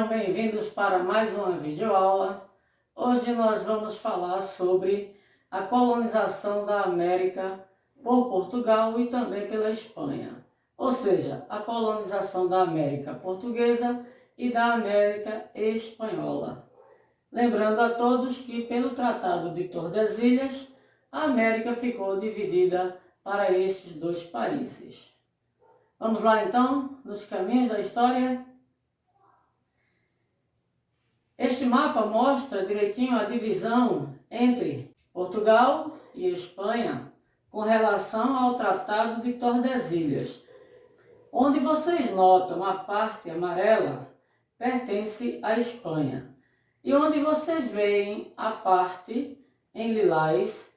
Sejam bem-vindos para mais uma videoaula. Hoje nós vamos falar sobre a colonização da América por Portugal e também pela Espanha. Ou seja, a colonização da América portuguesa e da América espanhola. Lembrando a todos que pelo Tratado de Tordesilhas, a América ficou dividida para estes dois países. Vamos lá então, nos caminhos da história. Este mapa mostra direitinho a divisão entre Portugal e Espanha com relação ao Tratado de Tordesilhas. Onde vocês notam a parte amarela pertence à Espanha. E onde vocês veem a parte em lilás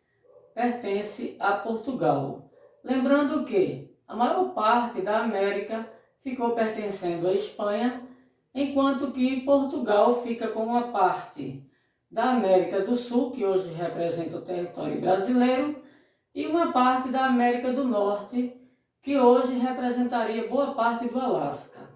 pertence a Portugal. Lembrando que a maior parte da América ficou pertencendo à Espanha, enquanto que Portugal fica com uma parte da América do Sul, que hoje representa o território brasileiro, e uma parte da América do Norte, que hoje representaria boa parte do Alasca.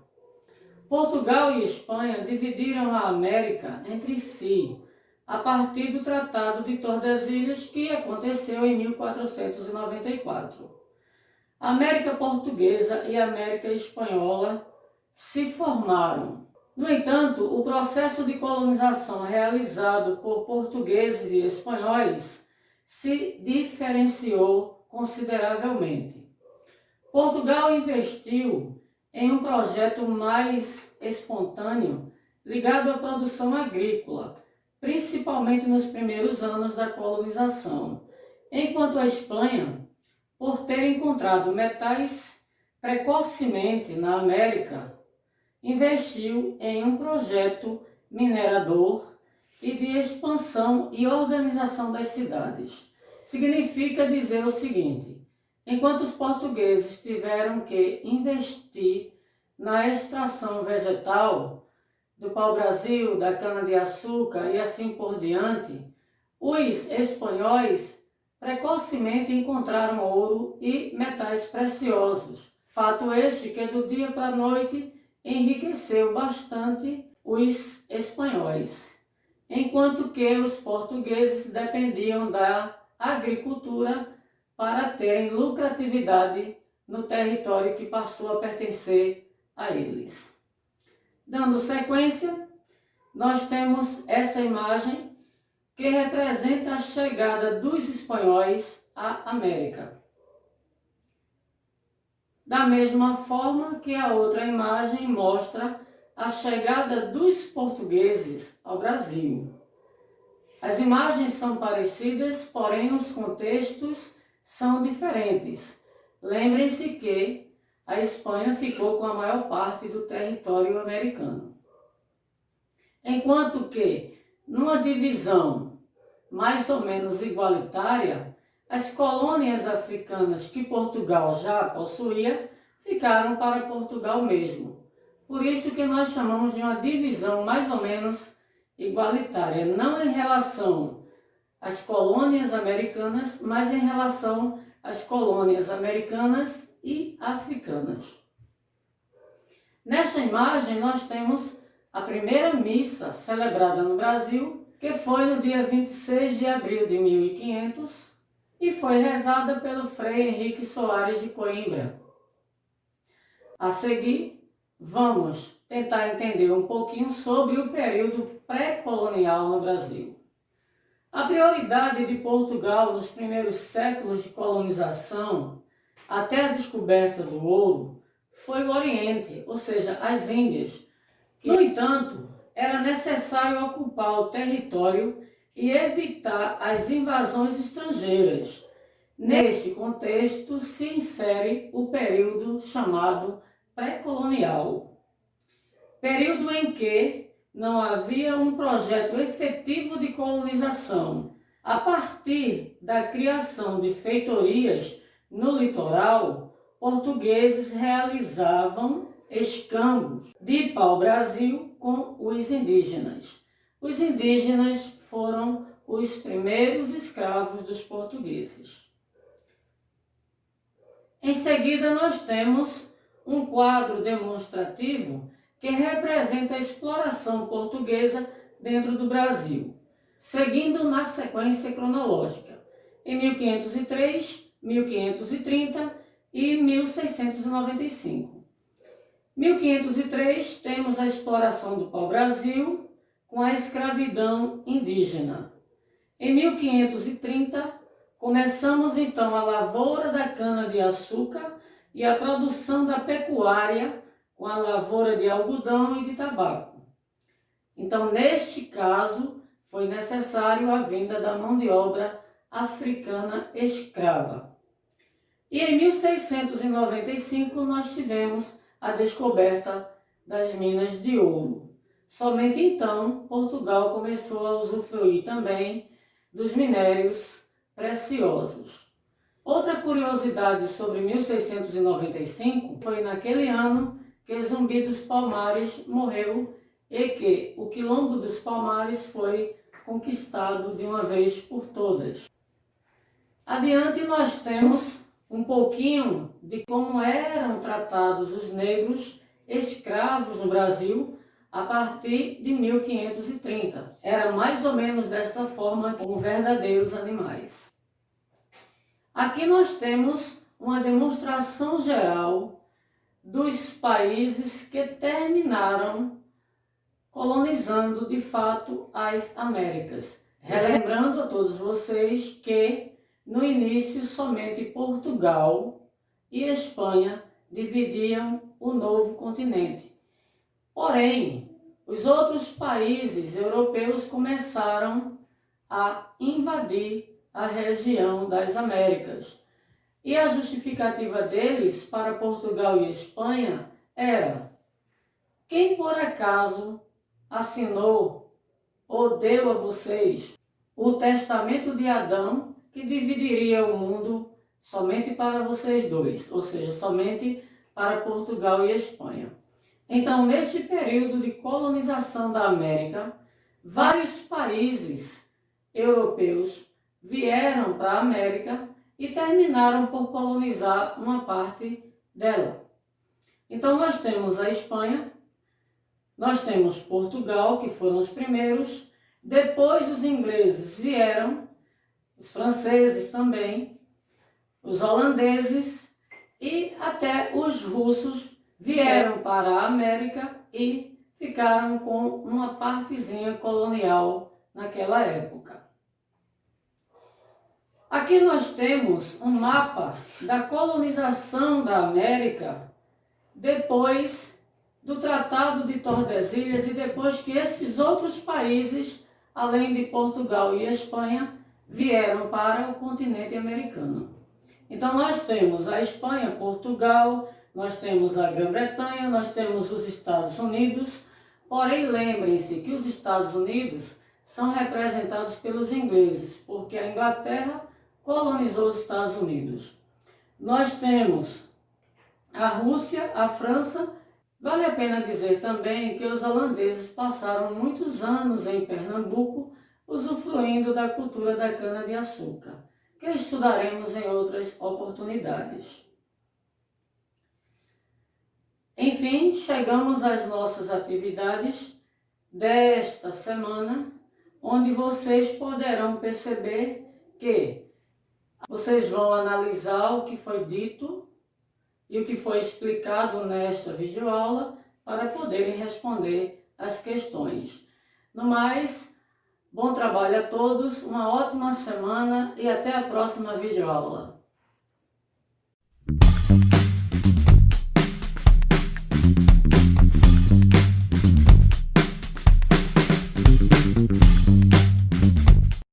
Portugal e Espanha dividiram a América entre si, a partir do Tratado de Tordesilhas, que aconteceu em 1494. A América Portuguesa e a América Espanhola se formaram. No entanto, o processo de colonização realizado por portugueses e espanhóis se diferenciou consideravelmente. Portugal investiu em um projeto mais espontâneo ligado à produção agrícola, principalmente nos primeiros anos da colonização, enquanto a Espanha, por ter encontrado metais precocemente na América, investiu em um projeto minerador e de expansão e organização das cidades. Significa dizer o seguinte: enquanto os portugueses tiveram que investir na extração vegetal do pau-brasil, da cana-de-açúcar e assim por diante, os espanhóis precocemente encontraram ouro e metais preciosos. Fato este que do dia para a noite enriqueceu bastante os espanhóis, enquanto que os portugueses dependiam da agricultura para terem lucratividade no território que passou a pertencer a eles. Dando sequência, nós temos essa imagem que representa a chegada dos espanhóis à América. Da mesma forma que a outra imagem mostra a chegada dos portugueses ao Brasil. As imagens são parecidas, porém os contextos são diferentes. Lembrem-se que a Espanha ficou com a maior parte do território americano. Enquanto que, numa divisão mais ou menos igualitária, as colônias africanas que Portugal já possuía ficaram para Portugal mesmo. Por isso que nós chamamos de uma divisão mais ou menos igualitária, não em relação às colônias americanas, mas em relação às colônias americanas e africanas. Nesta imagem nós temos a primeira missa celebrada no Brasil, que foi no dia 26 de abril de 1500, e foi rezada pelo Frei Henrique Soares de Coimbra. A seguir, vamos tentar entender um pouquinho sobre o período pré-colonial no Brasil. A prioridade de Portugal nos primeiros séculos de colonização, até a descoberta do ouro, foi o Oriente, ou seja, as Índias. No entanto, era necessário ocupar o território e evitar as invasões estrangeiras. Neste contexto se insere o período chamado pré-colonial, período em que não havia um projeto efetivo de colonização. A partir da criação de feitorias no litoral, portugueses realizavam escambos de pau-brasil com os indígenas. Os indígenas foram os primeiros escravos dos portugueses. Em seguida, nós temos um quadro demonstrativo que representa a exploração portuguesa dentro do Brasil, seguindo na sequência cronológica, em 1503, 1530 e 1695. 1503 temos a exploração do pau-brasil com a escravidão indígena. Em 1530, começamos então a lavoura da cana-de-açúcar e a produção da pecuária com a lavoura de algodão e de tabaco. Então, neste caso, foi necessário a vinda da mão de obra africana escrava. E em 1695 nós tivemos a descoberta das minas de ouro. Somente então Portugal começou a usufruir também dos minérios preciosos. Outra curiosidade sobre 1695 foi naquele ano que Zumbi dos Palmares morreu e que o Quilombo dos Palmares foi conquistado de uma vez por todas. Adiante nós temos um pouquinho de como eram tratados os negros escravos no Brasil a partir de 1530. Era mais ou menos dessa forma como verdadeiros animais. Aqui nós temos uma demonstração geral dos países que terminaram colonizando de fato as Américas. Relembrando a todos vocês que no início somente Portugal e Espanha dividiam o novo continente. Porém, os outros países europeus começaram a invadir a região das Américas. E a justificativa deles para Portugal e Espanha era: quem por acaso assinou ou deu a vocês o testamento de Adão que dividiria o mundo somente para vocês dois, ou seja, somente para Portugal e Espanha. Então, neste período de colonização da América, vários países europeus vieram para a América e terminaram por colonizar uma parte dela. Então, nós temos a Espanha, nós temos Portugal, que foram os primeiros, depois os ingleses vieram, os franceses também, os holandeses e até os russos vieram para a América e ficaram com uma partezinha colonial naquela época. Aqui nós temos um mapa da colonização da América depois do Tratado de Tordesilhas e depois que esses outros países, além de Portugal e Espanha, vieram para o continente americano. Então nós temos a Espanha, Portugal, nós temos a Grã-Bretanha, nós temos os Estados Unidos, porém lembrem-se que os Estados Unidos são representados pelos ingleses, porque a Inglaterra colonizou os Estados Unidos. Nós temos a Rússia, a França. Vale a pena dizer também que os holandeses passaram muitos anos em Pernambuco usufruindo da cultura da cana-de-açúcar, que estudaremos em outras oportunidades. Enfim, chegamos às nossas atividades desta semana, onde vocês poderão perceber que vocês vão analisar o que foi dito e o que foi explicado nesta videoaula para poderem responder as questões. No mais, bom trabalho a todos, uma ótima semana e até a próxima videoaula.